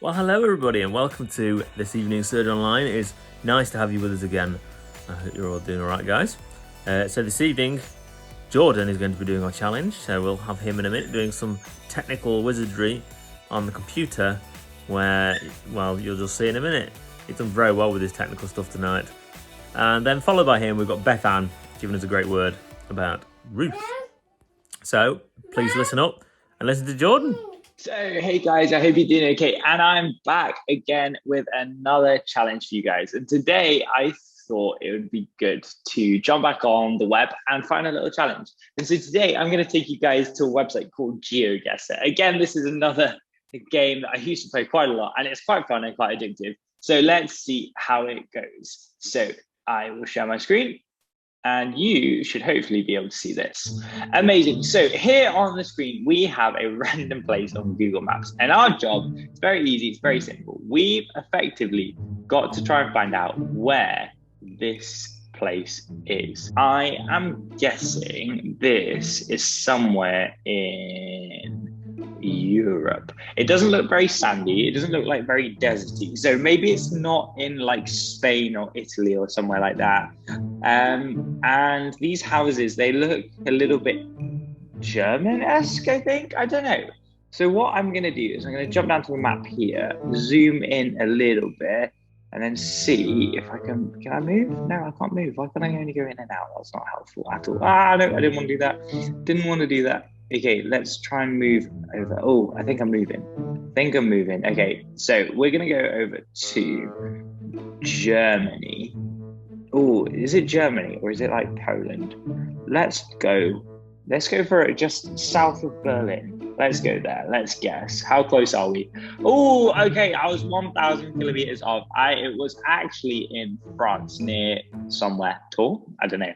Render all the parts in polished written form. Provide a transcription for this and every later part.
Well, hello everybody and welcome to this evening's Third Online. It is nice to have you with us again. I hope you're all doing alright, guys. So this evening, Jordan is going to be doing our challenge, so we'll have him in a minute doing some technical wizardry on the computer where, well, you'll just see in a minute. He's done very well with his technical stuff tonight. And then followed by him, we've got Beth-Anne giving us a great word about Ruth. So please listen up and listen to Jordan. So, hey guys, I hope you're doing okay. And I'm back again with another challenge for you guys. And today I thought it would be good to jump back on the web and find a little challenge. And so today I'm going to take you guys to a website called Geoguess. Again, this is another game that I used to play quite a lot and it's quite fun and quite addictive. So let's see how it goes. So I will share my screen. And you should hopefully be able to see this. Amazing. So here on the screen, we have a random place on Google Maps. And our job, it's very easy, it's very simple. We've effectively got to try and find out where this place is. I am guessing this is somewhere in Europe. It doesn't look very sandy. It doesn't look like very deserty. So maybe it's not in like Spain or Italy or somewhere like that. And these houses, they look a little bit German-esque, I think. I don't know. So what I'm going to do is I'm going to jump down to the map here, zoom in a little bit, and then see if I can I move? No, I can't move. Why can I only go in and out? That's not helpful at all. No, I didn't want to do that. Didn't want to do that. Okay, let's try and move over. Oh, I think I'm moving. Okay, so we're going to go over to Germany. Oh, is it Germany or is it like Poland? Let's go for it just south of Berlin. Let's go there. Let's guess. How close are we? Oh, okay. I was 1,000 kilometers off. It was actually in France near somewhere. Tall? I don't know.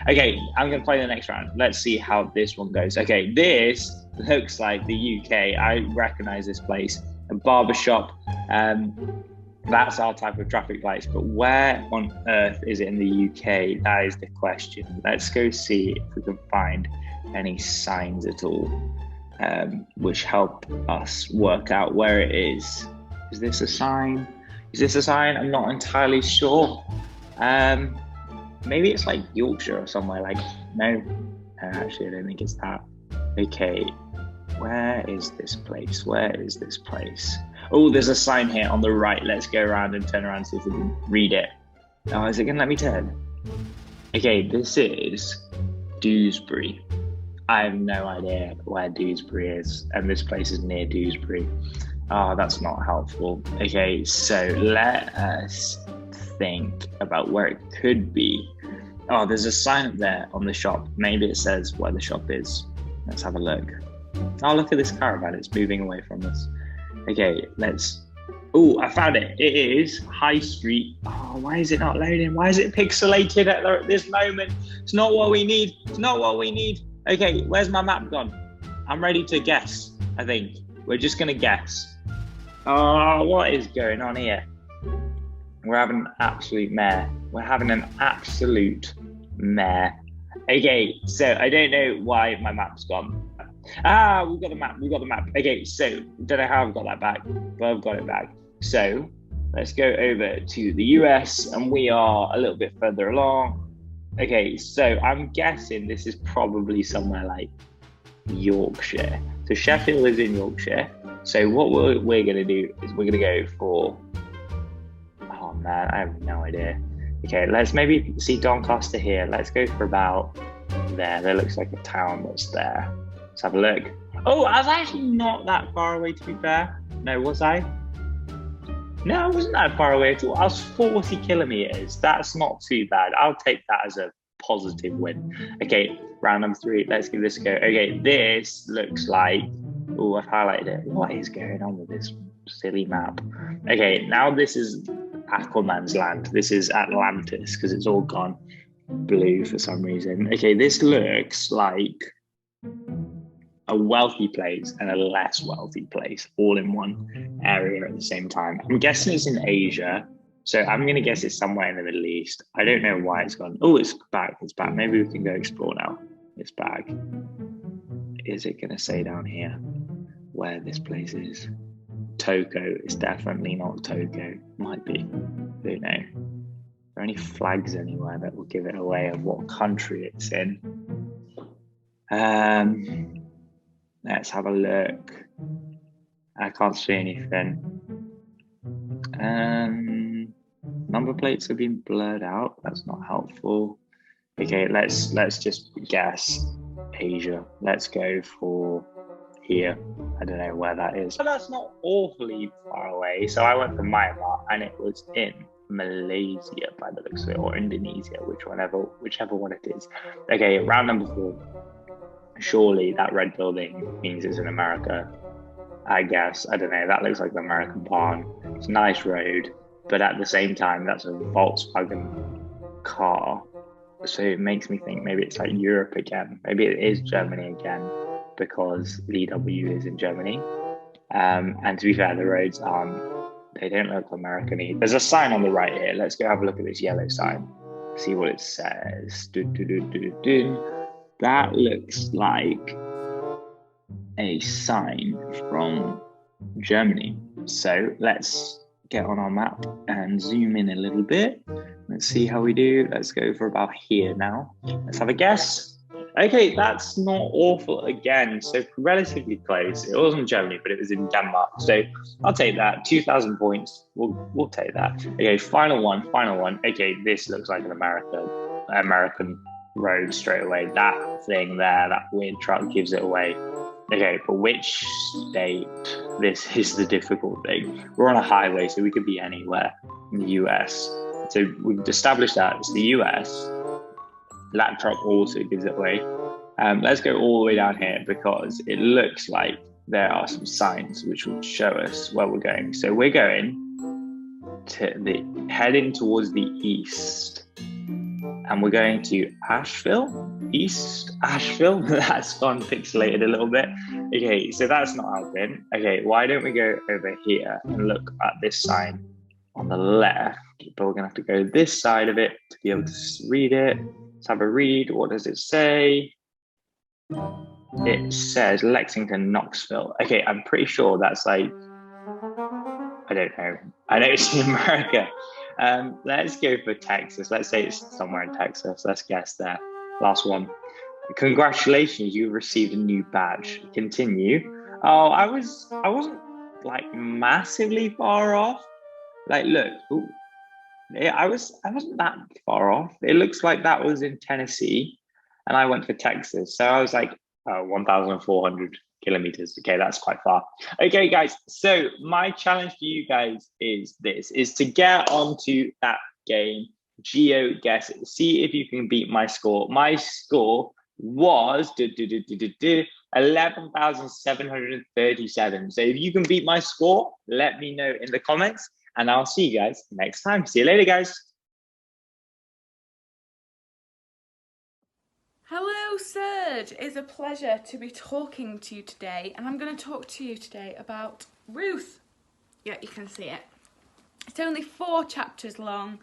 Okay, I'm going to play the next round. Let's see how this one goes. Okay, this looks like the UK. I recognize this place. A barbershop. That's our type of traffic lights. But where on earth is it in the UK? That is the question. Let's go see if we can find any signs at all. Which help us work out where it is. Is this a sign? I'm not entirely sure. Maybe it's like Yorkshire or somewhere like, no, actually I don't think it's that. Okay, where is this place? Oh, there's a sign here on the right. Let's go around and turn around and see if we can read it. Oh, is it gonna let me turn? Okay, this is Dewsbury. I have no idea where Dewsbury is, and this place is near Dewsbury. Oh, that's not helpful. Okay, so let us think about where it could be. Oh, there's a sign up there on the shop. Maybe it says where the shop is. Let's have a look. Oh, look at this caravan. It's moving away from us. Okay, Oh, I found it. It is High Street. Oh, why is it not loading? Why is it pixelated at this moment? It's not what we need. Okay, where's my map gone? I'm ready to guess, I think. We're just going to guess. Oh, what is going on here? We're having an absolute mare. Okay, so I don't know why my map's gone. We've got the map. Okay, so don't know how I've got that back, but I've got it back. So let's go over to the US, and we are a little bit further along. Okay, so I'm guessing this is probably somewhere like Yorkshire. So Sheffield is in Yorkshire. So what we're going to do is we're going to go for... Oh man, I have no idea. Okay, let's maybe see Doncaster here. Let's go for about there. There looks like a town that's there. Let's have a look. Oh, I was actually not that far away, to be fair. No, was I? No, I wasn't that far away at all. I was 40 kilometers. That's not too bad. I'll take that as a positive win. Okay, round number 3. Let's give this a go. Okay, this looks like... Oh, I've highlighted it. What is going on with this silly map? Okay, now this is Aquaman's land. This is Atlantis because it's all gone blue for some reason. Okay, this looks like a wealthy place and a less wealthy place all in one area at the same time. I'm guessing it's in Asia, so I'm going to guess it's somewhere in the Middle East. I don't know why it's gone. Oh, it's back. Maybe we can go explore now. It's back. Is it going to say down here where this place is? Toko. It's definitely not Togo. Might be. Don't know. Are there any flags anywhere that will give it away of what country it's in? Let's have a look. I can't see anything. Number plates have been blurred out. That's not helpful. Okay, let's just guess Asia. Let's go for here. I don't know where that is. But that's not awfully far away. So I went for Myanmar, and it was in Malaysia by the looks of it, or Indonesia, whichever one it is. Okay, round number 4. Surely that red building means it's in America. I guess. I don't know. That looks like the American barn. It's a nice road, but at the same time, that's a Volkswagen car. So it makes me think maybe it's like Europe again. Maybe it is Germany again because VW is in Germany. And to be fair, the roads they don't look American either. There's a sign on the right here. Let's go have a look at this yellow sign. See what it says. That looks like a sign from Germany. So let's get on our map and zoom in a little bit. Let's see how we do. Let's go for about here now. Let's have a guess. Okay, that's not awful again. So relatively close. It wasn't Germany, but it was in Denmark. So I'll take that. 2,000 points. We'll take that. Okay, final one. Okay, this looks like an American road straight away. That thing there, that weird truck gives it away. Okay, but which state? This is the difficult thing. We're on a highway, so we could be anywhere in the US. So we've established that it's the US. That truck also gives it away. Let's go all the way down here because it looks like there are some signs which will show us where we're going. So we're going to heading towards the east. And we're going to East Asheville. That's gone pixelated a little bit. Okay, so that's not helping. Okay, why don't we go over here and look at this sign on the left? But we're gonna have to go this side of it to be able to read it. Let's have a read. What does it say? It says Lexington, Knoxville. Okay, I'm pretty sure that's like, I don't know. I know it's in America. Let's go for Texas. Let's say it's somewhere in Texas. Let's guess there. Last one. Congratulations, you've received a new badge. Continue. Oh, I wasn't like massively far off. Like, look, ooh, I wasn't that far off. It looks like that was in Tennessee, and I went for Texas. So I was like 1,400 kilometers. Okay, that's quite far. Okay, guys. So my challenge for you guys is to get onto that game, Geoguess. See if you can beat my score. My score was 11,737. So if you can beat my score, let me know in the comments, and I'll see you guys next time. See you later, guys. Hello, Serge. It's a pleasure to be talking to you today, and I'm going to talk to you today about Ruth. Yeah, you can see it. It's only 4 chapters long,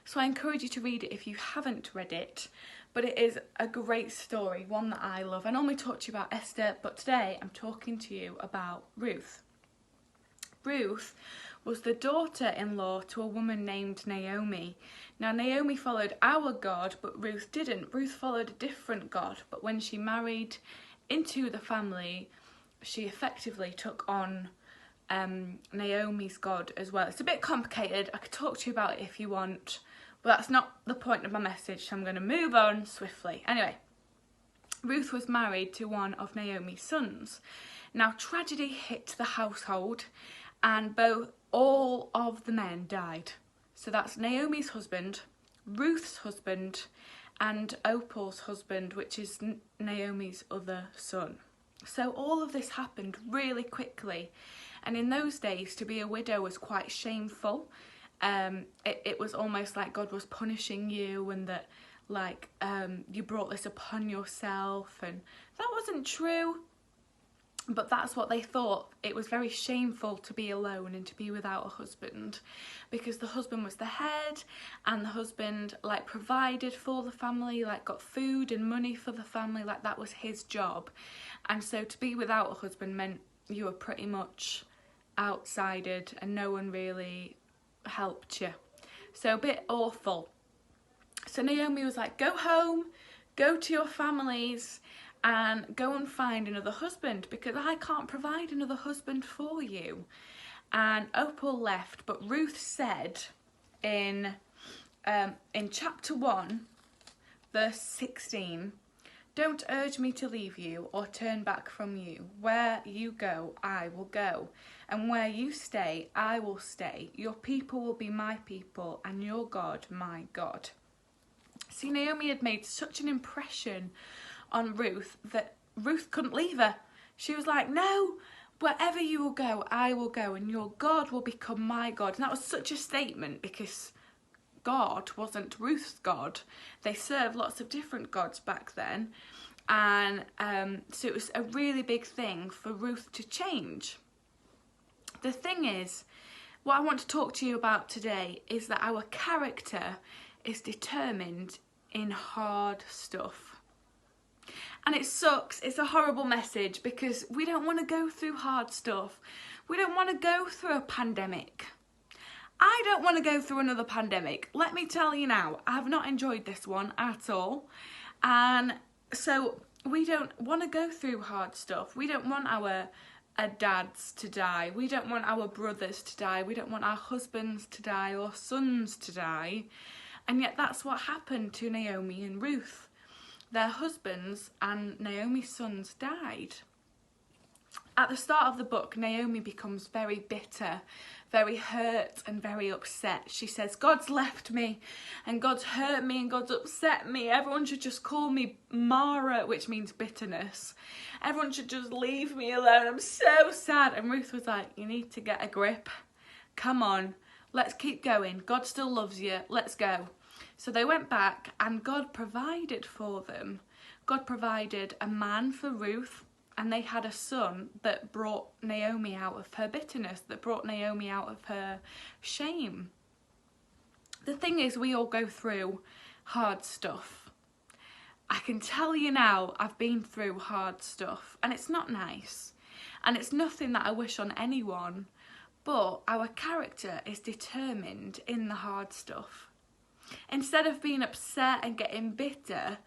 so I encourage you to read it if you haven't read it. But it is a great story, one that I love. I normally talk to you about Esther, but today I'm talking to you about Ruth. Ruth was the daughter-in-law to a woman named Naomi. Now, Naomi followed our God, but Ruth didn't. Ruth followed a different God, but when she married into the family, she effectively took on Naomi's God as well. It's a bit complicated. I could talk to you about it if you want, but that's not the point of my message, so I'm going to move on swiftly. Anyway, Ruth was married to one of Naomi's sons. Now, tragedy hit the household, and all of the men died. So that's Naomi's husband, Ruth's husband, and Opal's husband, which is Naomi's other son. So all of this happened really quickly, and in those days to be a widow was quite shameful. It was almost like God was punishing you, and that you brought this upon yourself, and that wasn't true. But that's what they thought. It was very shameful to be alone and to be without a husband, because the husband was the head, and the husband provided for the family, got food and money for the family, that was his job. And so to be without a husband meant you were pretty much outsidered and no one really helped you. So a bit awful. So Naomi was like, go home, go to your families and go and find another husband because I can't provide another husband for you. And Opal left, but Ruth said in chapter 1, verse 16, don't urge me to leave you or turn back from you. Where you go, I will go. And where you stay, I will stay. Your people will be my people and your God, my God. See, Naomi had made such an impression on Ruth that Ruth couldn't leave her. She was like, no, wherever you will go, I will go, and your God will become my God. And that was such a statement because God wasn't Ruth's God. They served lots of different gods back then. And so it was a really big thing for Ruth to change. The thing is, what I want to talk to you about today is that our character is determined in hard stuff. And it sucks, it's a horrible message because we don't want to go through hard stuff. We don't want to go through a pandemic. I don't want to go through another pandemic. Let me tell you now, I have not enjoyed this one at all. And so we don't want to go through hard stuff. We don't want our dads to die. We don't want our brothers to die. We don't want our husbands to die or sons to die. And yet that's what happened to Naomi and Ruth. Their husbands and Naomi's sons died. At the start of the book, Naomi becomes very bitter, very hurt and very upset. She says, God's left me and God's hurt me and God's upset me. Everyone should just call me Mara, which means bitterness. Everyone should just leave me alone. I'm so sad. And Ruth was like, you need to get a grip. Come on, let's keep going. God still loves you. Let's go. So they went back and God provided for them. God provided a man for Ruth, and they had a son that brought Naomi out of her bitterness, that brought Naomi out of her shame. The thing is, we all go through hard stuff. I can tell you now, I've been through hard stuff, and it's not nice. And it's nothing that I wish on anyone, but our character is determined in the hard stuff. Instead of being upset and getting bitter,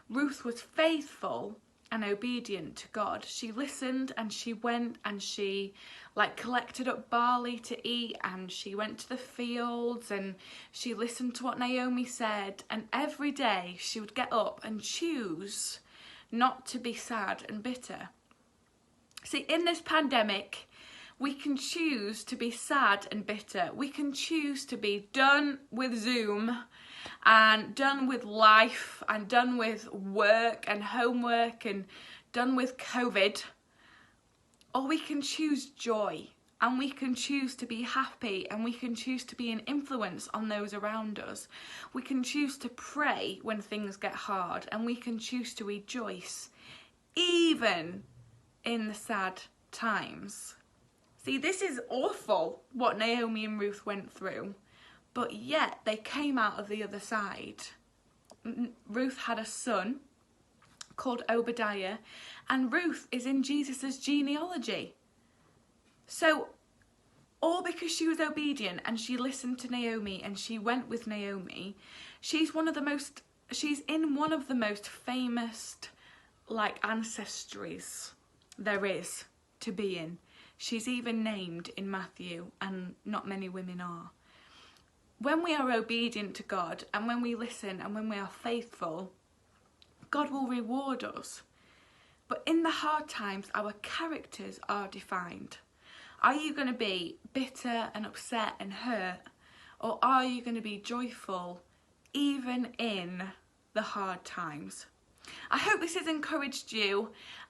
Ruth was faithful and obedient to God. She listened and she went and she collected up barley to eat, and she went to the fields and she listened to what Naomi said, and every day she would get up and choose not to be sad and bitter. See, in this pandemic, we can choose to be sad and bitter. We can choose to be done with Zoom and done with life and done with work and homework and done with COVID. Or we can choose joy, and we can choose to be happy, and we can choose to be an influence on those around us. We can choose to pray when things get hard, and we can choose to rejoice even in the sad times. See, this is awful what Naomi and Ruth went through, but yet they came out of the other side. Ruth had a son called Obadiah, and Ruth is in Jesus's genealogy. So, all because she was obedient and she listened to Naomi and she went with Naomi, she's in one of the most famous ancestries there is to be in. She's even named in Matthew, and not many women are. When we are obedient to God and when we listen and when we are faithful, God will reward us. But in the hard times, our characters are defined. Are you going to be bitter and upset and hurt, or are you going to be joyful even in the hard times? I hope this has encouraged you,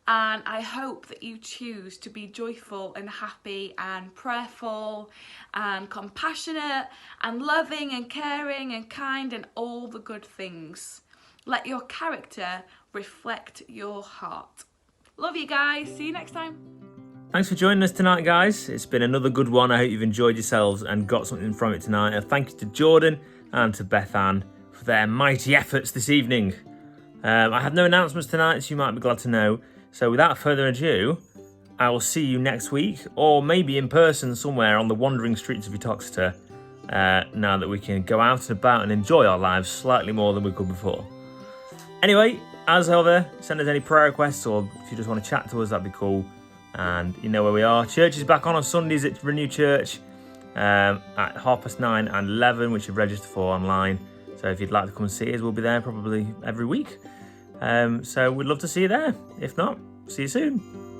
and I hope that you choose to be joyful and happy and prayerful and compassionate and loving and caring and kind and all the good things. Let your character reflect your heart. Love you guys. See you next time. Thanks for joining us tonight, guys. It's been another good one. I hope you've enjoyed yourselves and got something from it tonight. Thank you to Jordan and to Beth-Anne for their mighty efforts this evening. I have no announcements tonight, so you might be glad to know. So without further ado, I will see you next week, or maybe in person somewhere on the wandering streets of Uttoxeter, now that we can go out and about and enjoy our lives slightly more than we could before. Anyway, as ever, send us any prayer requests, or if you just want to chat to us, that'd be cool. And you know where we are. Church is back on Sundays at Renew Church at 9:30 and 11, which you've registered for online. So if you'd like to come and see us, we'll be there probably every week. So we'd love to see you there. If not, see you soon.